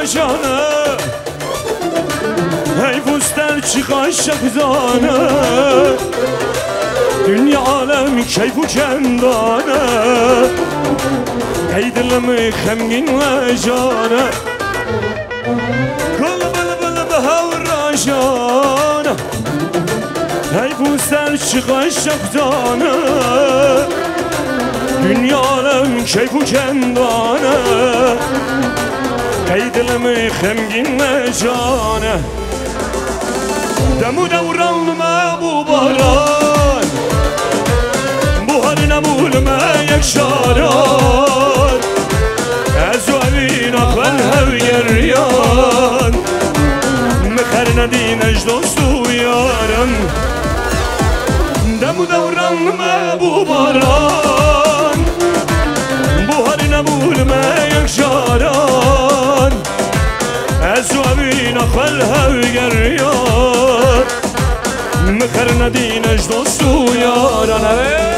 راجانه ای بوستر چی قشق زانه dünya alem keyfu kendane ey dilimi xemgin ve jane kul bıl bıl havrajane ey bu ser çıkaşak zane dünya alem keyfu kendane ey dilimi xemgin ve jane demu devranma bu baran نمولما یک شاران از وین آخر هوی ریان مخر ندینش دوستو یارم دمو دوران باران بوهر نمولما یک شاران از وین آخر هوی ریان مخر ندینش دوستو یارم